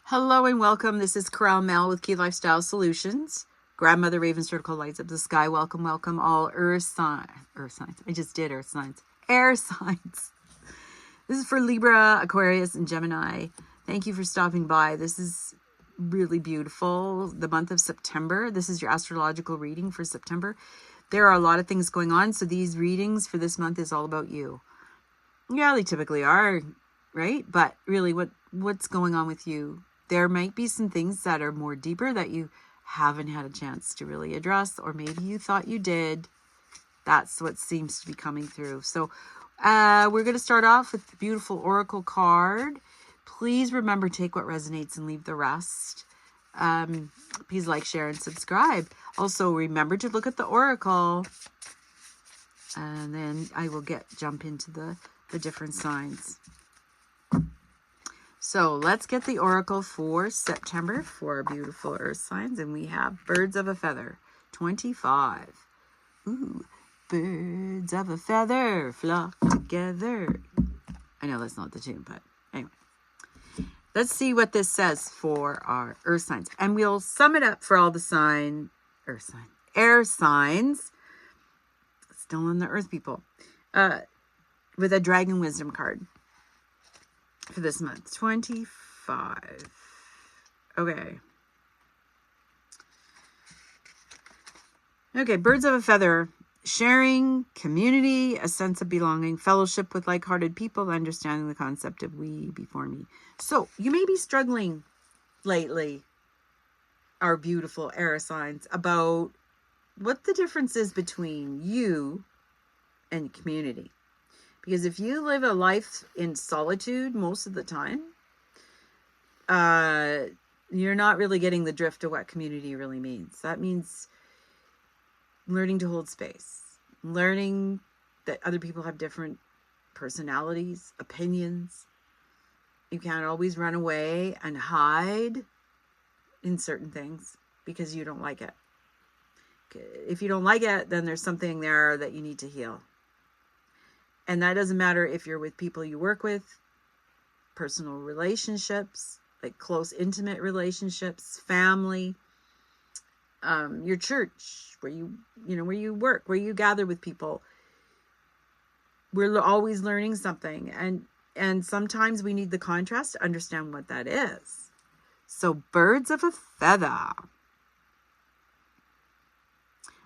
Hello and welcome. This is Corral Mel with Key Lifestyle Solutions. Grandmother Raven's Vertical Lights Up the Sky. Welcome, welcome all Earth signs. I just did Earth signs. Air signs. This is for Libra, Aquarius, and Gemini. Thank you for stopping by. This is really beautiful. The month of September. This is your astrological reading for September. There are a lot of things going on, so these readings for this month is all about you. Yeah, they typically are, right? But really, what's going on with you? There might be some things that are more deeper that you haven't had a chance to really address, or maybe you thought you did. That's what seems to be coming through. So we're going to start off with the beautiful oracle card. Please remember, take what resonates and leave the rest. Please like, share, and subscribe. Also, remember to look at the oracle. And then I will jump into the different signs. So let's get the oracle for September for our beautiful earth signs. And we have birds of a feather, 25. Ooh, birds of a feather flock together. I know that's not the tune, but anyway. Let's see what this says for our earth signs. And we'll sum it up for all the air signs. Still in the earth people. With a dragon wisdom card. For this month, 25. Okay, birds of a feather, sharing, community, a sense of belonging, fellowship with like-hearted people, understanding the concept of we before me. So you may be struggling lately, our beautiful air signs, about what the difference is between you and community. Because if you live a life in solitude most of the time, you're not really getting the drift of what community really means. That means learning to hold space, learning that other people have different personalities, opinions. You can't always run away and hide in certain things because you don't like it. If you don't like it, then there's something there that you need to heal. And that doesn't matter if you're with people you work with, personal relationships, like close, intimate relationships, family, your church, where you work, where you gather with people. We're always learning something. And sometimes we need the contrast to understand what that is. So birds of a feather.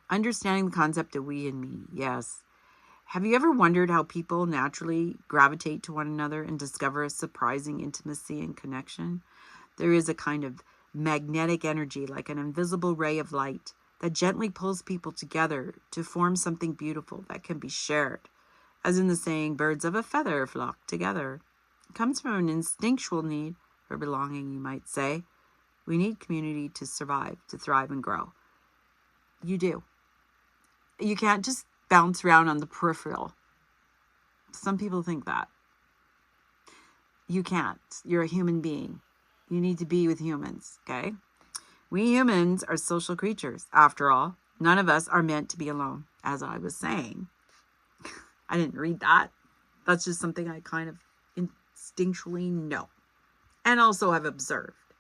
Understanding the concept of we and me. Yes. Have you ever wondered how people naturally gravitate to one another and discover a surprising intimacy and connection? There is a kind of magnetic energy, like an invisible ray of light, that gently pulls people together to form something beautiful that can be shared. As in the saying, birds of a feather flock together. It comes from an instinctual need for belonging, you might say. We need community to survive, to thrive and grow. You do. You can't just bounce around on the peripheral. Some people think that. You can't. You're a human being. You need to be with humans, okay? We humans are social creatures. After all, none of us are meant to be alone, as I was saying. I didn't read that. That's just something I kind of instinctually know and also have observed.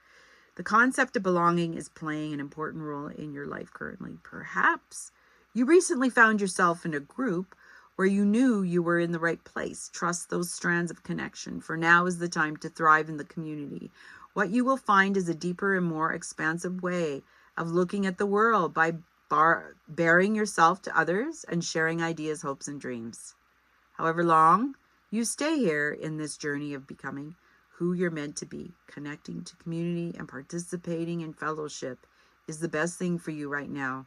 The concept of belonging is playing an important role in your life currently. Perhaps you recently found yourself in a group where you knew you were in the right place. Trust those strands of connection, for now is the time to thrive in the community. What you will find is a deeper and more expansive way of looking at the world by baring yourself to others and sharing ideas, hopes, and dreams. However long you stay here in this journey of becoming who you're meant to be, connecting to community and participating in fellowship is the best thing for you right now.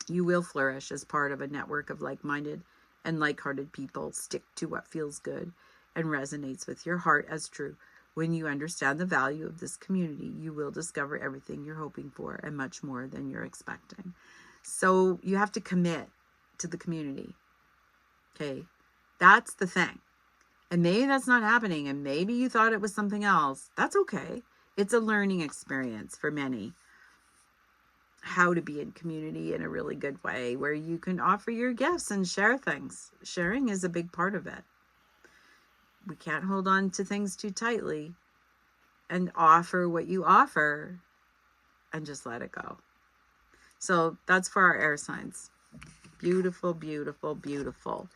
You will flourish as part of a network of like-minded and like-hearted people. Stick to what feels good and resonates with your heart as true. When you understand the value of this community, you will discover everything you're hoping for and much more than you're expecting. So you have to commit to the community. Okay, that's the thing. And maybe that's not happening, and maybe you thought it was something else. That's okay. It's a learning experience for many. How to be in community in a really good way where you can offer your gifts and share things. Sharing is a big part of it. We can't hold on to things too tightly. and offer what you offer and just let it go. So that's for our air signs. Beautiful, beautiful, beautiful.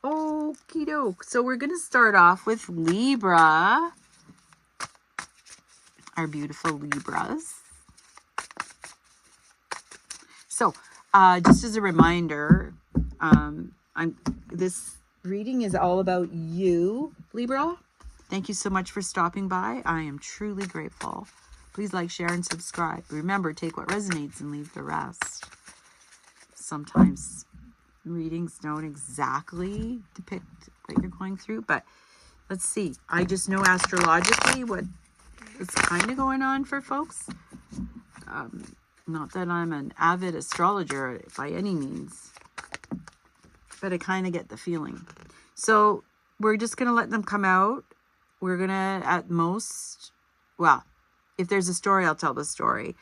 Okie doke. So we're going to start off with Libra. Our beautiful Libras. So just as a reminder, this reading is all about you, Libra. Thank you so much for stopping by. I am truly grateful. Please like, share, and subscribe. Remember, take what resonates and leave the rest. Sometimes readings don't exactly depict what you're going through, but let's see. I just know astrologically what is kind of going on for folks. Not that I'm an avid astrologer by any means, but I kind of get the feeling. So we're just going to let them come out. We're going to, at most, well, if there's a story, I'll tell the story.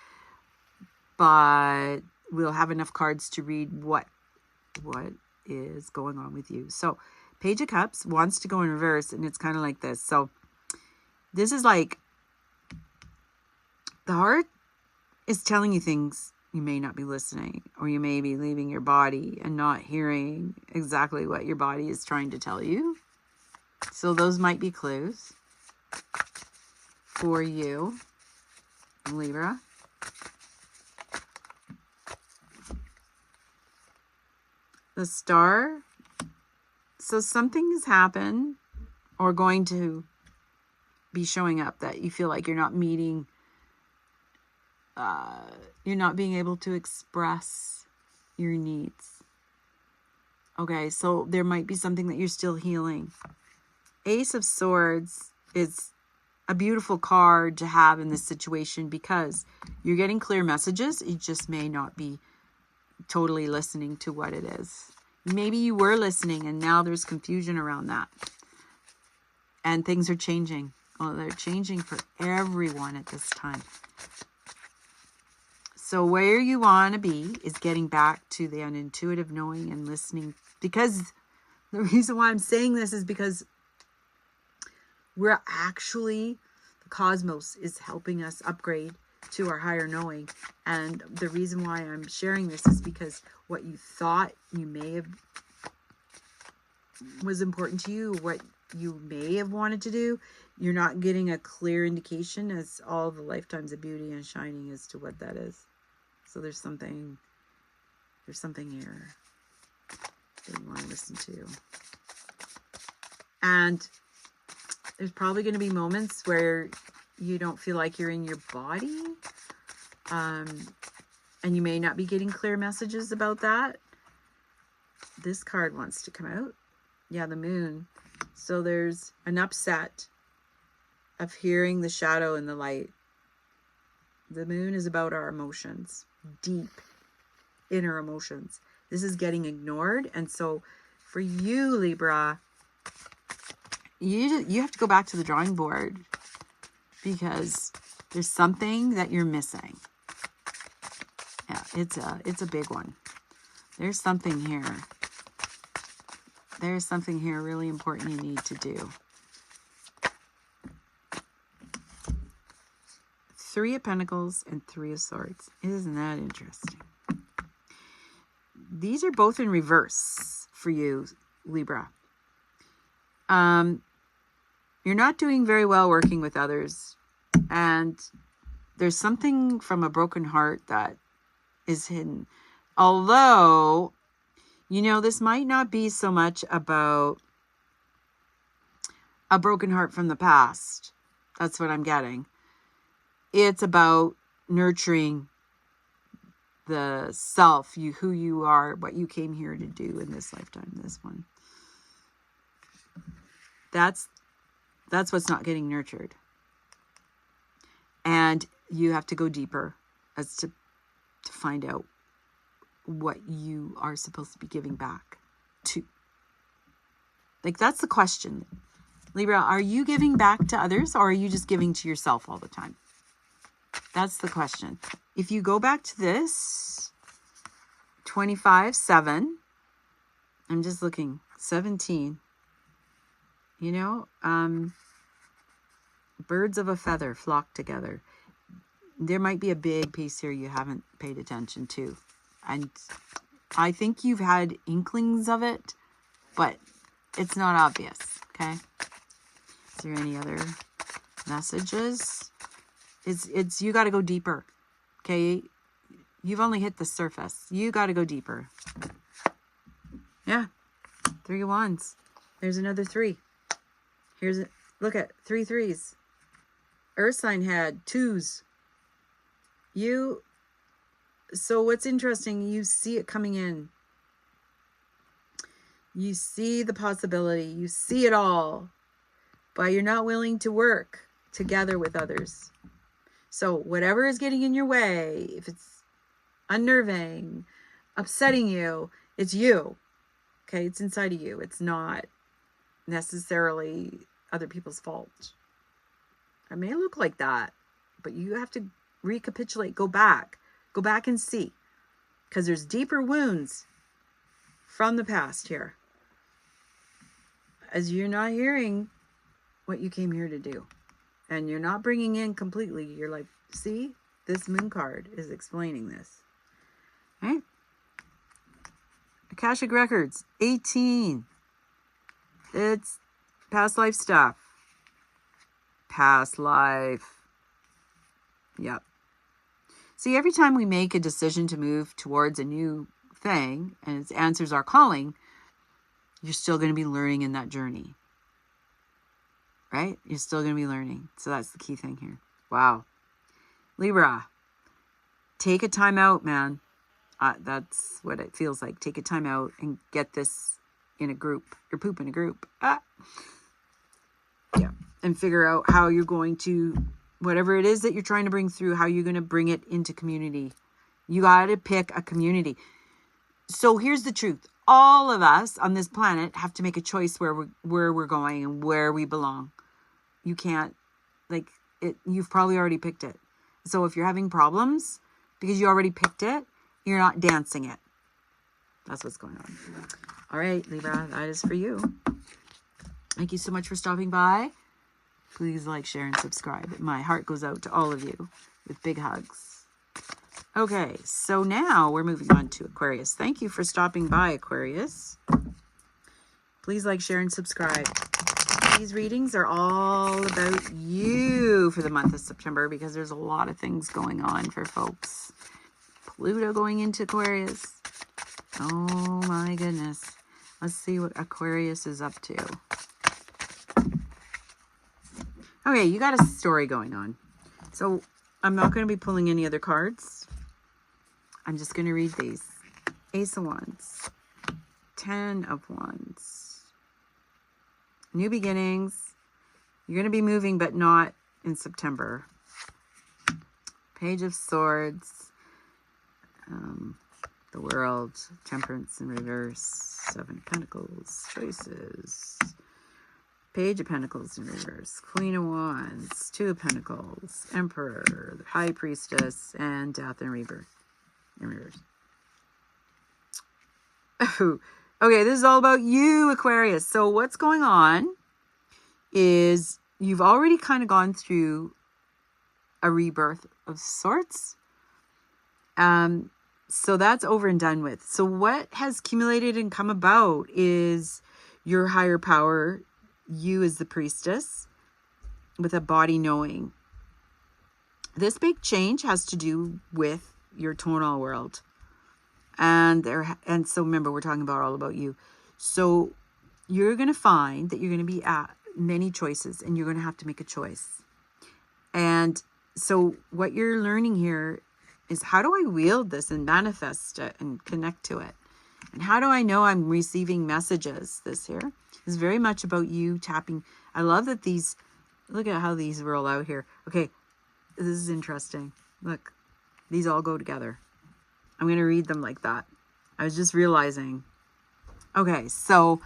But we'll have enough cards to read what is going on with you. So Page of Cups wants to go in reverse, and it's kind of like this. So this is like the heart is telling you things you may not be listening, or you may be leaving your body and not hearing exactly what your body is trying to tell you. So those might be clues for you, Libra. The Star. So something has happened or going to be showing up that you feel like you're not meeting, you're not being able to express your needs. Okay, so there might be something that you're still healing. Ace of Swords is a beautiful card to have in this situation because you're getting clear messages. You just may not be totally listening to what it is. Maybe you were listening and now there's confusion around that. And things are changing. Well, they're changing for everyone at this time. So where you want to be is getting back to the unintuitive knowing and listening. Because the reason why I'm saying this is because we're actually, the cosmos is helping us upgrade to our higher knowing. And the reason why I'm sharing this is because what you thought you may have was important to you, what you may have wanted to do, you're not getting a clear indication as all the lifetimes of beauty and shining as to what that is. So there's something here that you want to listen to. And there's probably going to be moments where you don't feel like you're in your body. And you may not be getting clear messages about that. This card wants to come out. Yeah, the Moon. So there's an upset of hearing the shadow and the light. The Moon is about our emotions, deep inner emotions. This is getting ignored. And so for you, Libra, you have to go back to the drawing board because there's something that you're missing. Yeah, it's a big one. There's something here. There's something here really important you need to do. Three of Pentacles and Three of Swords. Isn't that interesting? These are both in reverse for you, Libra. You're not doing very well working with others. And there's something from a broken heart that is hidden. Although, you know, this might not be so much about a broken heart from the past. That's what I'm getting. It's about nurturing the self, who you are, what you came here to do in this lifetime, this one. That's what's not getting nurtured. And you have to go deeper as to find out what you are supposed to be giving back to. Like, that's the question. Libra, are you giving back to others or are you just giving to yourself all the time? That's the question. If you go back to this, 25-7, I'm just looking, 17, you know, Birds of a feather flock together. There might be a big piece here you haven't paid attention to. And I think you've had inklings of it, but it's not obvious, okay? Is there any other messages? It's you got to go deeper, okay? You've only hit the surface. You got to go deeper. Yeah, 3 of Wands. There's another 3. Here's it. Look at 3 threes. Earth sign had 2s. So what's interesting, you see it coming in. You see the possibility. You see it all. But you're not willing to work together with others. So whatever is getting in your way, if it's unnerving, upsetting you, it's you. Okay, it's inside of you. It's not necessarily other people's fault. It may look like that, but you have to recapitulate, go back and see, because there's deeper wounds from the past here, as you're not hearing what you came here to do, and you're not bringing in completely. You're like, see, this moon card is explaining this. Right? Akashic Records, 18. It's past life stuff. Past life. Yep. See, every time we make a decision to move towards a new thing, and it answers our calling, you're still going to be learning in that journey. Right? You're still going to be learning. So that's the key thing here. Wow. Libra, take a time out, man. That's what it feels like. Take a time out and get this in a group. Your poop in a group. Yeah. And figure out how you're going to, whatever it is that you're trying to bring through, how you're going to bring it into community. You got to pick a community. So here's the truth. All of us on this planet have to make a choice where we're going and where we belong. You can't, like, it. You've probably already picked it. So if you're having problems because you already picked it, you're not dancing it. That's what's going on. All right, Libra, that is for you. Thank you so much for stopping by. Please like, share, and subscribe. My heart goes out to all of you with big hugs. Okay, so now we're moving on to Aquarius. Thank you for stopping by, Aquarius. Please like, share, and subscribe. These readings are all about you for the month of September, because there's a lot of things going on for folks. Pluto going into Aquarius. Oh my goodness. Let's see what Aquarius is up to. Okay, you got a story going on. So I'm not going to be pulling any other cards. I'm just going to read these. Ace of Wands. 10 of Wands. New beginnings. You're going to be moving, but not in September. Page of Swords. The World. Temperance in reverse. 7 of Pentacles. Choices. Page of Pentacles in reverse. Queen of Wands. 2 of Pentacles. Emperor. The High Priestess. And Death and Rebirth in reverse. Oh, okay, this is all about you, Aquarius. So what's going on is you've already kind of gone through a rebirth of sorts. So that's over and done with. So what has accumulated and come about is your higher power, you as the priestess, with a body knowing. This big change has to do with your tonal world. And so remember, we're talking about all about you. So you're going to find that you're going to be at many choices, and you're going to have to make a choice. And so what you're learning here is, how do I wield this and manifest it and connect to it? And how do I know I'm receiving messages? This here is very much about you tapping. I love that these, look at how these roll out here. Okay, this is interesting. Look, these all go together. I'm going to read them like that. I was just realizing. Okay, so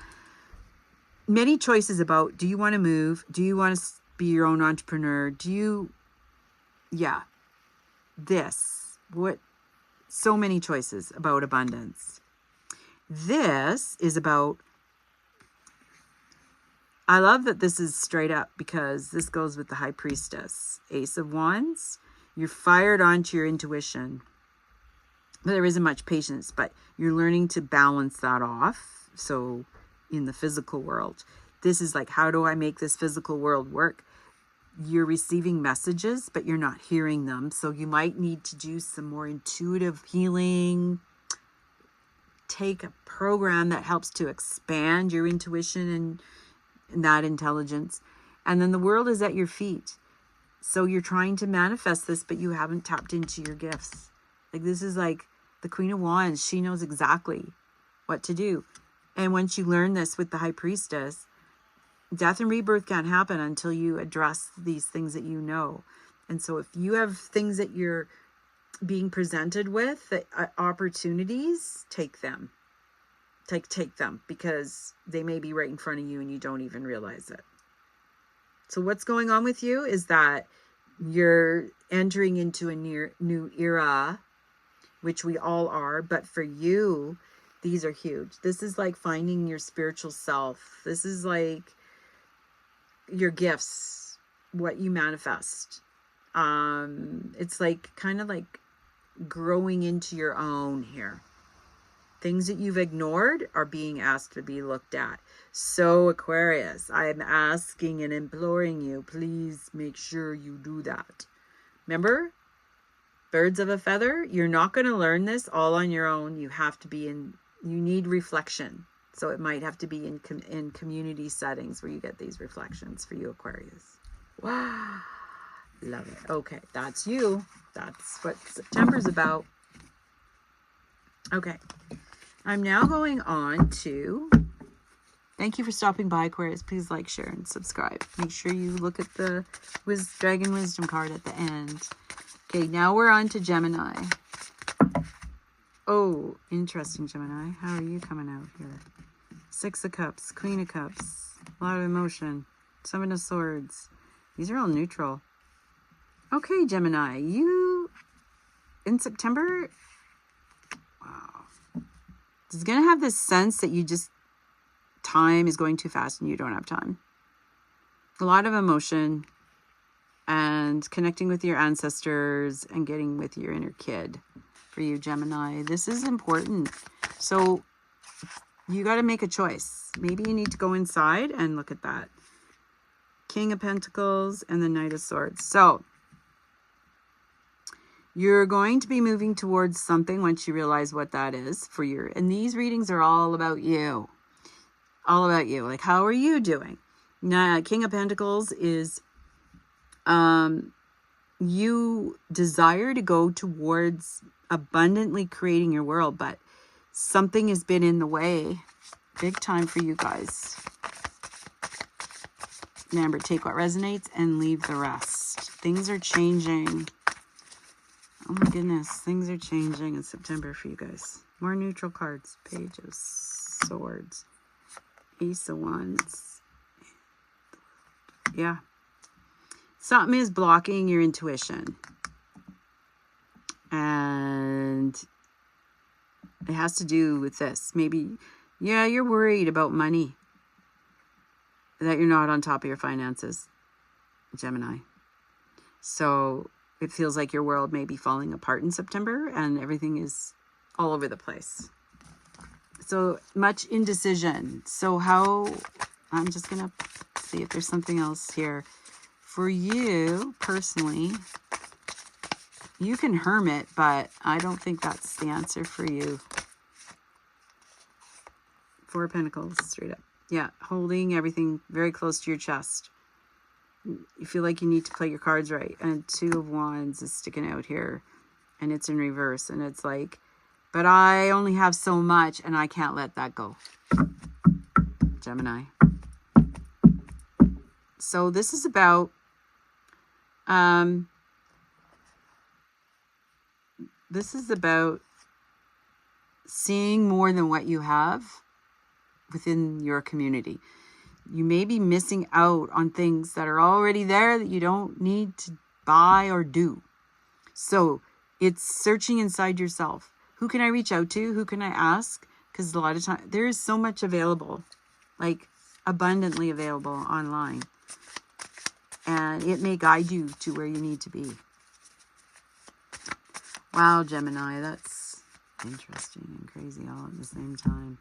many choices about, do you want to move? Do you want to be your own entrepreneur? Do you, yeah, this, what, so many choices about abundance. This is about I love that this is straight up because this goes with the High Priestess. Ace of Wands. You're fired onto your intuition. There isn't much patience, but you're learning to balance that off. So in the physical world, this is like, how do I make this physical world work? You're receiving messages, but you're not hearing them. So you might need to do some more intuitive healing. Take a program that helps to expand your intuition and that intelligence. And then the world is at your feet. So you're trying to manifest this, but you haven't tapped into your gifts. Like, this is like the Queen of Wands. She knows exactly what to do. And once you learn this with the High Priestess, death and rebirth can't happen until you address these things that you know. And so if you have things that you're being presented with, opportunities, take them. Take them, because they may be right in front of you and you don't even realize it. So what's going on with you is that you're entering into a new era, which we all are. But for you, these are huge. This is like finding your spiritual self. This is like your gifts, what you manifest. It's like kind of like growing into your own here. Things that you've ignored are being asked to be looked at. So Aquarius, I'm asking and imploring you, please make sure you do that. Remember, birds of a feather, you're not going to learn this all on your own. You have to be you need reflection. So it might have to be in community settings where you get these reflections for you, Aquarius. Wow. Love it. Okay, that's you. That's what September's about. Okay. I'm now going on to, thank you for stopping by, Aquarius. Please like, share, and subscribe. Make sure you look at the Dragon Wisdom card at the end. Okay, now we're on to Gemini. Oh, interesting, Gemini. How are you coming out here? Six of Cups, Queen of Cups, a lot of emotion, Seven of Swords. These are all neutral. Okay, Gemini, you, in September, wow. It's going to have this sense that time is going too fast and you don't have time. A lot of emotion and connecting with your ancestors and getting with your inner kid for you, Gemini. This is important. So you got to make a choice. Maybe you need to go inside and look at that. King of Pentacles and the Knight of Swords. So you're going to be moving towards something once you realize what that is for you. And these readings are all about you. All about you. Like, how are you doing? Now, King of Pentacles is you desire to go towards abundantly creating your world, but something has been in the way big time for you guys. Remember, take what resonates and leave the rest. Things are changing. Oh my goodness, things are changing in September for you guys. More neutral cards. Page of Swords. Ace of Wands. Yeah. Something is blocking your intuition. And it has to do with this. Maybe, yeah, you're worried about money. That you're not on top of your finances, Gemini. So it feels like your world may be falling apart in September and everything is all over the place. So much indecision. So I'm just going to see if there's something else here. For you, personally, you can hermit, but I don't think that's the answer for you. Four of Pentacles, straight up. Yeah, holding everything very close to your chest. You feel like you need to play your cards right. And Two of Wands is sticking out here. And it's in reverse. And it's like, but I only have so much and I can't let that go. Gemini. So this is about seeing more than what you have within your community. You may be missing out on things that are already there that you don't need to buy or do. So it's searching inside yourself. Who can I reach out to? Who can I ask? Because a lot of times there is so much available. Like abundantly available online. And it may guide you to where you need to be. Wow, Gemini, that's interesting and crazy all at the same time.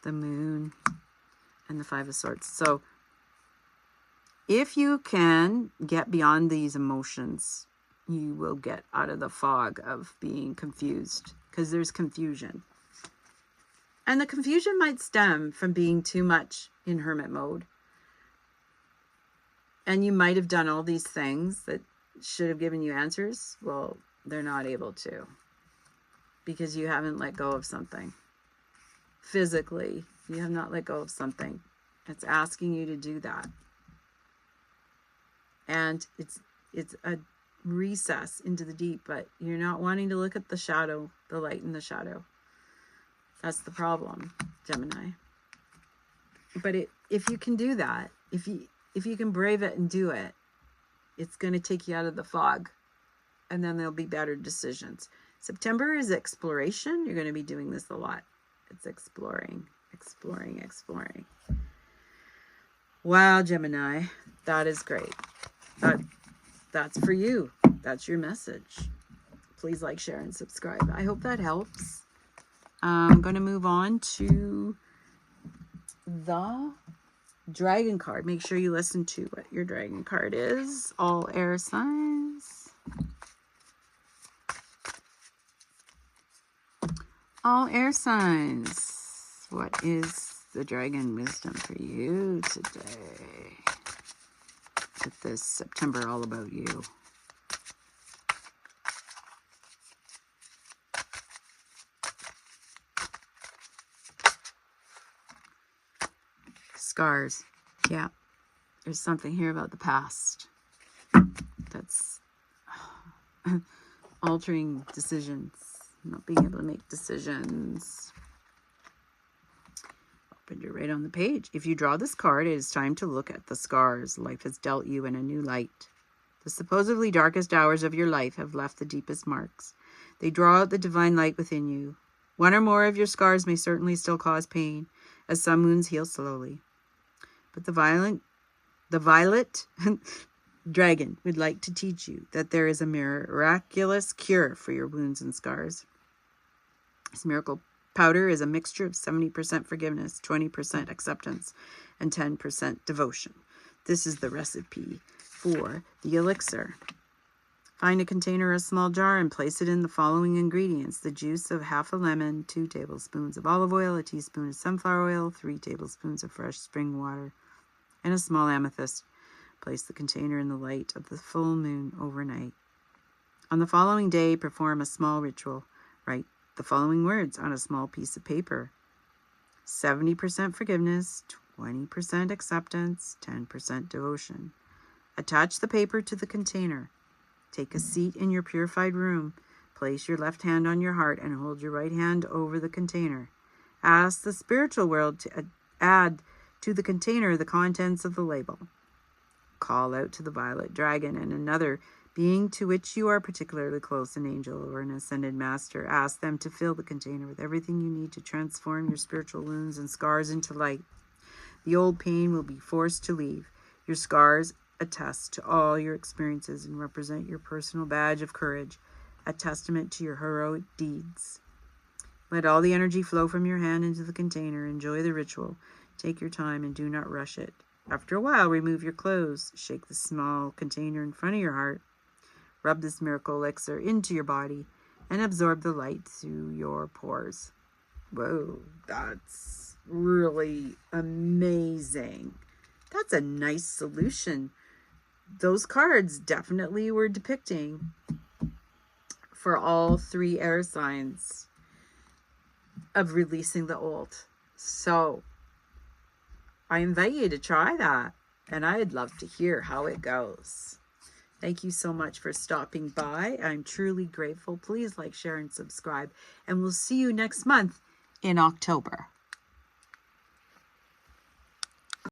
The moon and the Five of Swords. So if you can get beyond these emotions, you will get out of the fog of being confused, because there's confusion. And the confusion might stem from being too much in hermit mode. And you might have done all these things that should have given you answers. Well, they're not able to, because you haven't let go of something. Physically, you have not let go of something. It's asking you to do that. And it's a recess into the deep, but you're not wanting to look at the shadow, the light in the shadow. That's the problem, Gemini. But if you can do that, if you can brave it and do it, it's going to take you out of the fog, and then there'll be better decisions. September is exploration. You're going to be doing this a lot. It's exploring, exploring, exploring. Wow, Gemini, that is great. That's for you. That's your message. Please like, share, and subscribe. I hope that helps. I'm going to move on to the dragon card. Make sure you listen to what your dragon card is. All air signs. All air signs. What is the dragon wisdom for you today? With this September all about you. Scars. Yeah. There's something here about the past that's altering decisions, not being able to make decisions. But you're right on the page. If you draw this card, it is time to look at the scars life has dealt you in a new light. The supposedly darkest hours of your life have left the deepest marks. They draw out the divine light within you. One or more of your scars may certainly still cause pain, as some wounds heal slowly. But the violet dragon would like to teach you that there is a miraculous cure for your wounds and scars. This miracle powder is a mixture of 70% forgiveness, 20% acceptance, and 10% devotion. This is the recipe for the elixir. Find a container or a small jar and place it in the following ingredients: the juice of half a lemon, 2 tablespoons of olive oil, a teaspoon of sunflower oil, 3 tablespoons of fresh spring water, and a small amethyst. Place the container in the light of the full moon overnight. On the following day, perform a small ritual. Write the following words on a small piece of paper: 70% forgiveness, 20% acceptance, 10% devotion. Attach the paper to the container. Take a seat in your purified room. Place your left hand on your heart and hold your right hand over the container. Ask the spiritual world to add to the container the contents of the label. Call out to the violet dragon and another being to which you are particularly close, an angel or an ascended master. Ask them to fill the container with everything you need to transform your spiritual wounds and scars into light. The old pain will be forced to leave. Your scars attest to all your experiences and represent your personal badge of courage, a testament to your heroic deeds. Let all the energy flow from your hand into the container. Enjoy the ritual. Take your time and do not rush it. After a while, remove your clothes. Shake the small container in front of your heart. Rub this miracle elixir into your body and absorb the light through your pores. Whoa, that's really amazing. That's a nice solution. Those cards definitely were depicting for all 3 air signs of releasing the old. So I invite you to try that, and I'd love to hear how it goes. Thank you so much for stopping by. I'm truly grateful. Please like, share, and subscribe, and we'll see you next month in October.